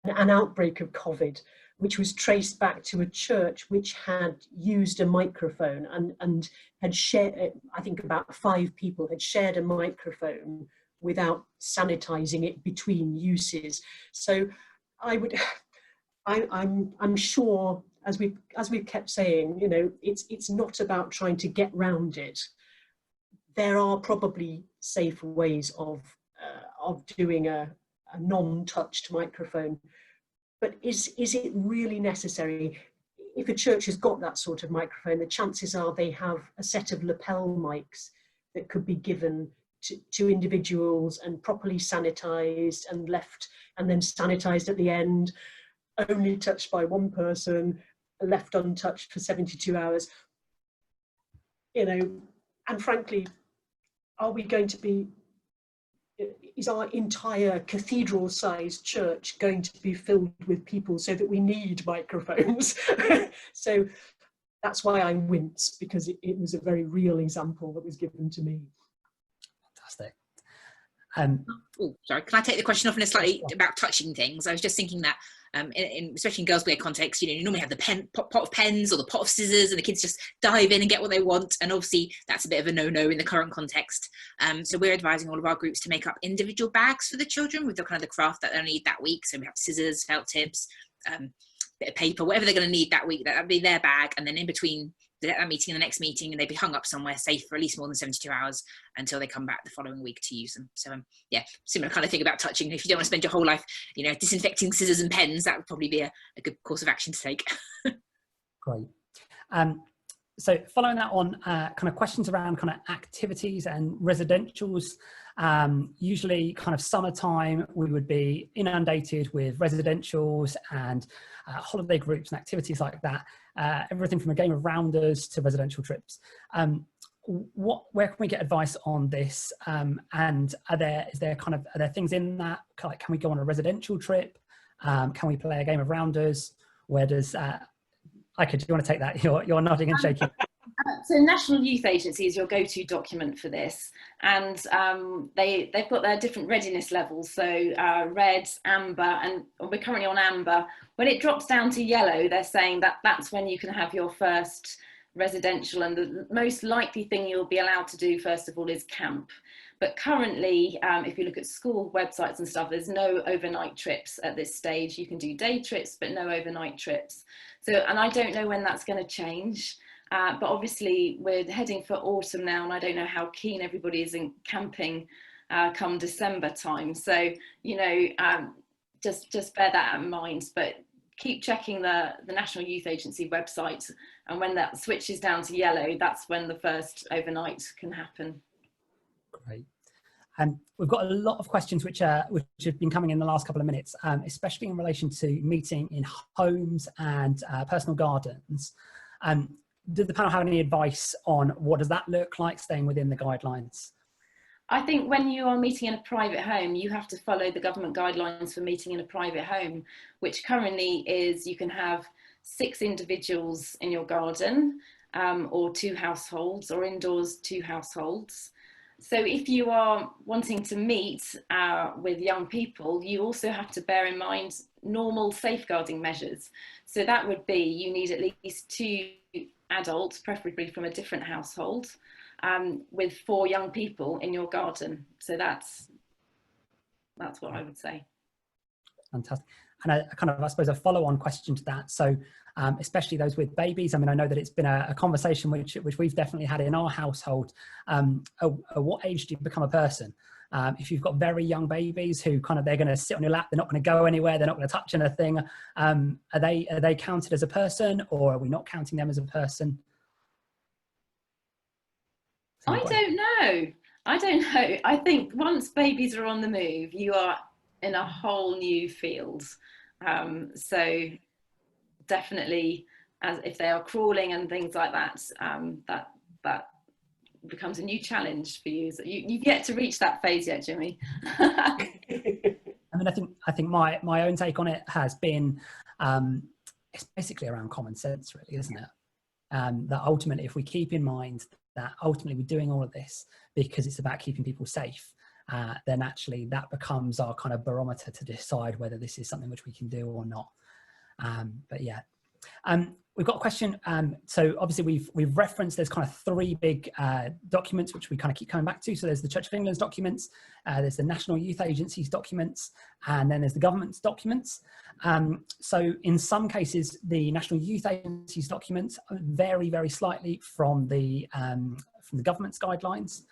outbreak of COVID, which was traced back to a church which had used a microphone and had shared, I think about 5 people had shared a microphone without sanitizing it between uses. So I'm sure, as we've kept saying, you know, it's not about trying to get round it. There are probably safe ways of doing a non-touched microphone. But is it really necessary? If a church has got that sort of microphone, the chances are they have a set of lapel mics that could be given to individuals and properly sanitized and left, and then sanitized at the end, only touched by one person, left untouched for 72 hours. You know, and frankly, are we going to be, is our entire cathedral-sized church going to be filled with people so that we need microphones? So that's why I wince, because it was a very real example that was given to me. Fantastic. Oh, sorry, can I take the question off in a slightly about touching things? I was just thinking that especially in Girls' Brigade context, you know, you normally have the pot of pens or the pot of scissors and the kids just dive in and get what they want, and obviously that's a bit of a no-no in the current context. So we're advising all of our groups to make up individual bags for the children with the kind of the craft that they'll need that week. So we have scissors, felt tips, bit of paper, whatever they're going to need that week, that'll be their bag, and then in between that meeting and the next meeting, and they'd be hung up somewhere safe for at least more than 72 hours until they come back the following week to use them. So yeah, similar kind of thing about touching. If you don't want to spend your whole life, you know, disinfecting scissors and pens, that would probably be a good course of action to take. Great. So following that on, kind of questions around kind of activities and residentials. Usually kind of summertime, we would be inundated with residentials and holiday groups and activities like that. Everything from a game of rounders to residential trips. Where can we get advice on this? And are there things in that? Like, can we go on a residential trip? Can we play a game of rounders? Where does Ika, do you want to take that? You're nodding and shaking. So National Youth Agency is your go-to document for this, and they've got their different readiness levels. So red, amber, and we're currently on amber. When it drops down to yellow, they're saying that that's when you can have your first residential, and the most likely thing you'll be allowed to do first of all is camp. But currently, if you look at school websites and stuff, there's no overnight trips at this stage. You can do day trips, but no overnight trips. So, and I don't know when that's going to change. But obviously we're heading for autumn now, and I don't know how keen everybody is in camping come December time. So, you know, just bear that in mind. But keep checking the National Youth Agency website, and when that switches down to yellow, that's when the first overnight can happen. Great. We've got a lot of questions which have been coming in the last couple of minutes, especially in relation to meeting in homes and personal gardens. Did the panel have any advice on what does that look like, staying within the guidelines? I think when you are meeting in a private home, you have to follow the government guidelines for meeting in a private home, which currently is you can have 6 individuals in your garden, or 2 households, or indoors 2 households. So if you are wanting to meet with young people, you also have to bear in mind normal safeguarding measures. So that would be, you need at least 2 adults, preferably from a different household, with 4 young people in your garden. So that's what I would say. Fantastic. And I suppose a follow-on question to that. So especially those with babies, I mean, I know that it's been a conversation which we've definitely had in our household. At what age do you become a person? If you've got very young babies who they're going to sit on your lap, they're not going to go anywhere, they're not going to touch anything, are they counted as a person, or are we not counting them as a person? I don't know. I think once babies are on the move, you are in a whole new field. So definitely, as if they are crawling and things like that, that becomes a new challenge for you. So you've yet to reach that phase yet, Jimmy. I mean, I think my own take on it has been, it's basically around common sense, really, isn't it? That ultimately, if we keep in mind that ultimately we're doing all of this because it's about keeping people safe, then actually that becomes our kind of barometer to decide whether this is something which we can do or not. But yeah, we've got a question. So obviously we've referenced there's kind of 3 big documents which we kind of keep coming back to. So there's the Church of England's documents, there's the National Youth Agency's documents, and then there's the government's documents. So in some cases, the National Youth Agency's documents vary very slightly from the government's guidelines.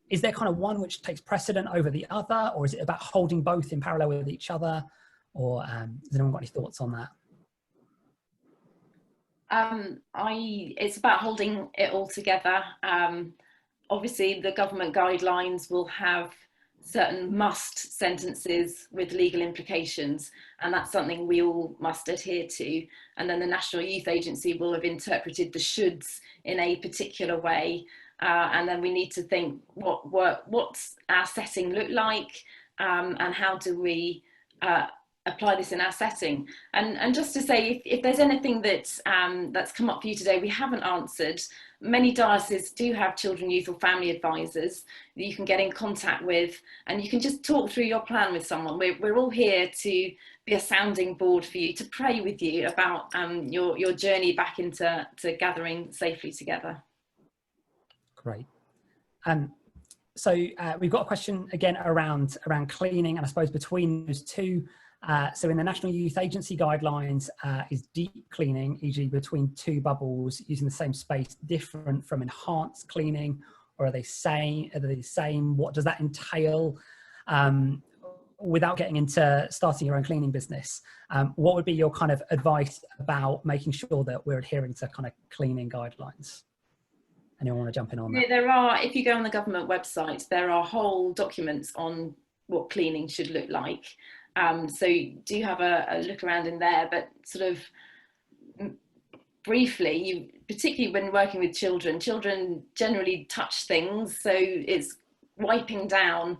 Is there kind of one which takes precedent over the other, or is it about holding both in parallel with each other? Or has anyone got any thoughts on that? It's about holding it all together. Obviously, the government guidelines will have certain must sentences with legal implications, and that's something we all must adhere to. And then the National Youth Agency will have interpreted the shoulds in a particular way. And then we need to think what's our setting look like, and how do we apply this in our setting. And just to say, if there's anything that's come up for you today we haven't answered, many dioceses do have children, youth or family advisors that you can get in contact with, and you can just talk through your plan with someone. We're all here to be a sounding board for you, to pray with you about your journey back into gathering safely together. Great. So we've got a question again around cleaning, and I suppose between those two. So in the National Youth Agency guidelines, is deep cleaning, e.g. between 2 bubbles using the same space, different from enhanced cleaning, or are they same? What does that entail? Without getting into starting your own cleaning business, what would be your kind of advice about making sure that we're adhering to kind of cleaning guidelines? Anyone want to jump in on that? There are, if you go on the government website, there are whole documents on what cleaning should look like. So do have a look around in there, but sort of briefly, particularly when working with children generally touch things. So it's wiping down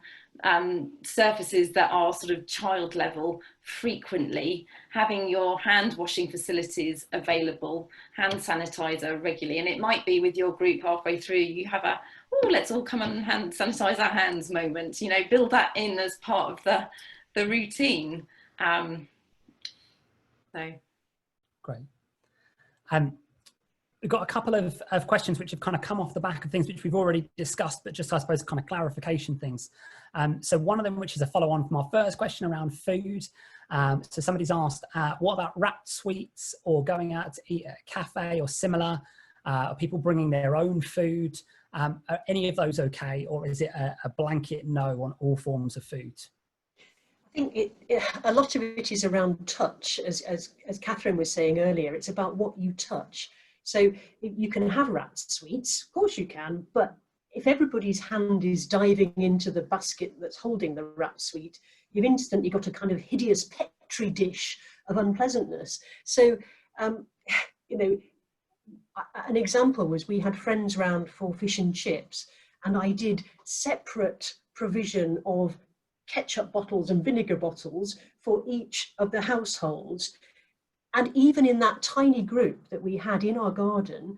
surfaces that are sort of child level frequently, having your hand washing facilities available, hand sanitizer regularly. And it might be with your group halfway through, you have let's all come and hand sanitize our hands moment, build that in as part of the routine. So great. We've got a couple of questions which have kind of come off the back of things which we've already discussed, but just I suppose kind of clarification things. So one of them, which is a follow on from our first question around food. So somebody's asked, what about wrapped sweets or going out to eat at a cafe or similar? Are people bringing their own food? Are any of those okay, or is it a blanket no on all forms of food? think a lot of it is around touch, as Catherine was saying earlier. It's about what you touch. So you can have wrapped sweets, of course you can, but if everybody's hand is diving into the basket that's holding the wrapped sweet, you've instantly got a kind of hideous petri dish of unpleasantness. So, you know, an example was we had friends round for fish and chips, and I did separate provision of ketchup bottles and vinegar bottles for each of the households. And even in that tiny group that we had in our garden,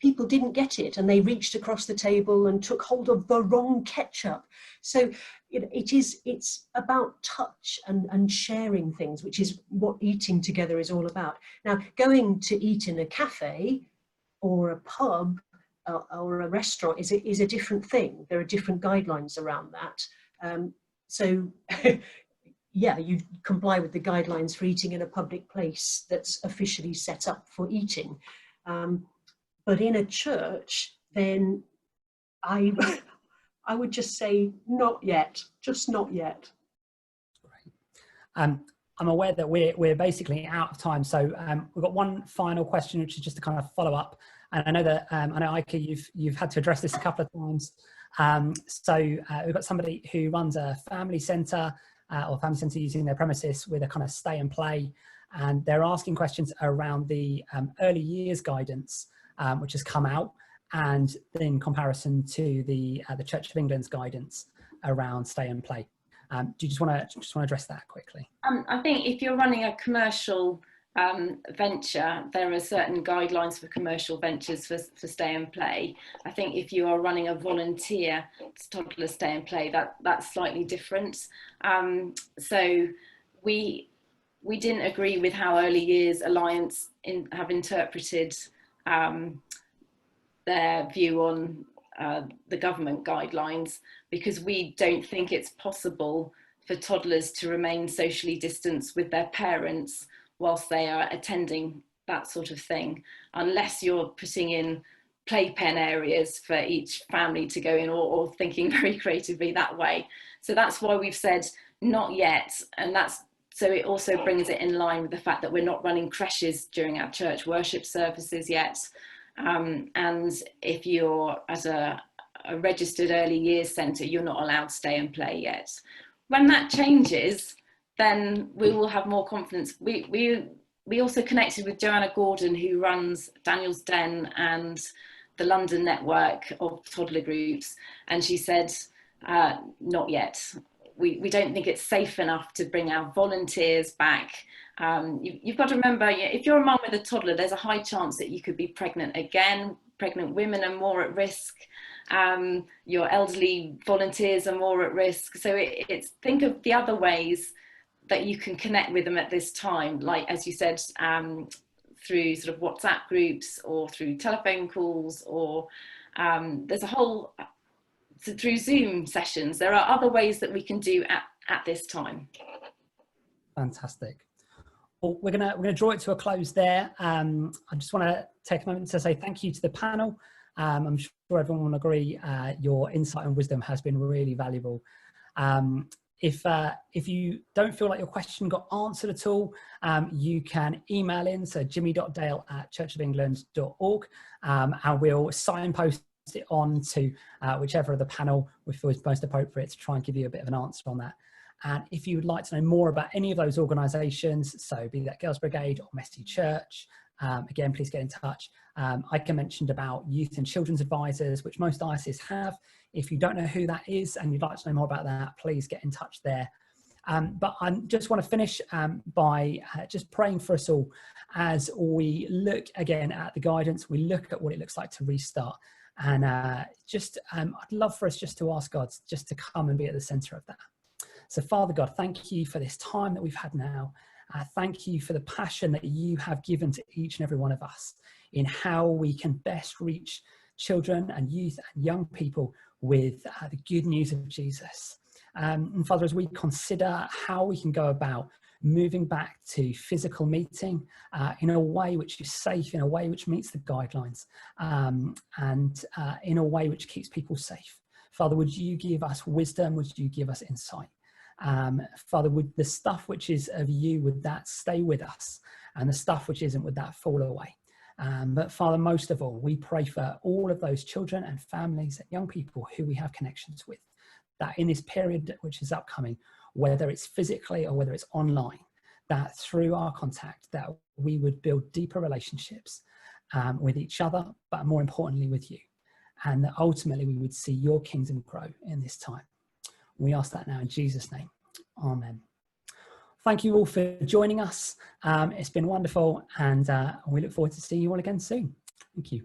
people didn't get it, and they reached across the table and took hold of the wrong ketchup. So it's about touch and sharing things, which is what eating together is all about. Now, going to eat in a cafe or a pub or a restaurant is a different thing. There are different guidelines around that. So yeah, you comply with the guidelines for eating in a public place that's officially set up for eating. But in a church, then I would just say not yet, just not yet. Great. I'm aware that we're basically out of time, so we've got one final question, which is just to kind of follow up. And I know that I know Ika, you've had to address this a couple of times. So we've got somebody who runs a family centre or family centre using their premises with a kind of stay and play, and they're asking questions around the early years guidance, which has come out, and in comparison to the Church of England's guidance around stay and play. Do you just want to address that quickly? I think if you're running a commercial venture, there are certain guidelines for commercial ventures for stay and play. I think if you are running a volunteer toddler stay and play, that's slightly different. So we didn't agree with how Early Years Alliance have interpreted their view on the government guidelines, because we don't think it's possible for toddlers to remain socially distanced with their parents whilst they are attending that sort of thing, unless you're putting in playpen areas for each family to go in, or thinking very creatively that way. So that's why we've said not yet, and so it also brings it in line with the fact that we're not running creches during our church worship services yet. And if you're at a registered early years centre, you're not allowed stay and play yet. When that changes, then we will have more confidence. We also connected with Joanna Gordon, who runs Daniel's Den and the London network of toddler groups, and she said, not yet. We don't think it's safe enough to bring our volunteers back. You've got to remember, if you're a mum with a toddler, there's a high chance that you could be pregnant again. Pregnant women are more at risk. Your elderly volunteers are more at risk. So it's think of the other ways that you can connect with them at this time, like, as you said, through sort of WhatsApp groups or through telephone calls, or there's a whole, through Zoom sessions. There are other ways that we can do at this time. Fantastic. Well, we're gonna draw it to a close there. I just want to take a moment to say thank you to the panel. I'm sure everyone will agree your insight and wisdom has been really valuable. If you don't feel like your question got answered at all, you can email in, so jimmy.dale@churchofengland.org, and we'll signpost it on to whichever of the panel we feel is most appropriate to try and give you a bit of an answer on that. And if you would like to know more about any of those organisations, so be that Girls Brigade or Messy Church, again, please get in touch. Ika mentioned about youth and children's advisors, which most dioceses have. If you don't know who that is and you'd like to know more about that, please get in touch there. But I just want to finish by just praying for us all as we look again at the guidance, we look at what it looks like to restart. And I'd love for us just to ask God just to come and be at the centre of that. So Father God, thank you for this time that we've had now. Thank you for the passion that you have given to each and every one of us in how we can best reach children and youth and young people with the good news of Jesus. And Father, as we consider how we can go about moving back to physical meeting in a way which is safe, in a way which meets the guidelines, and in a way which keeps people safe. Father, would you give us wisdom? Would you give us insight? Father, would the stuff which is of you, would that stay with us? And the stuff which isn't, would that fall away? But Father, most of all, we pray for all of those children and families and young people who we have connections with, that in this period which is upcoming, whether it's physically or whether it's online, that through our contact, that we would build deeper relationships with each other, but more importantly with you. And that ultimately we would see your kingdom grow in this time. We ask that now in Jesus' name. Amen. Thank you all for joining us. It's been wonderful, and we look forward to seeing you all again soon. Thank you.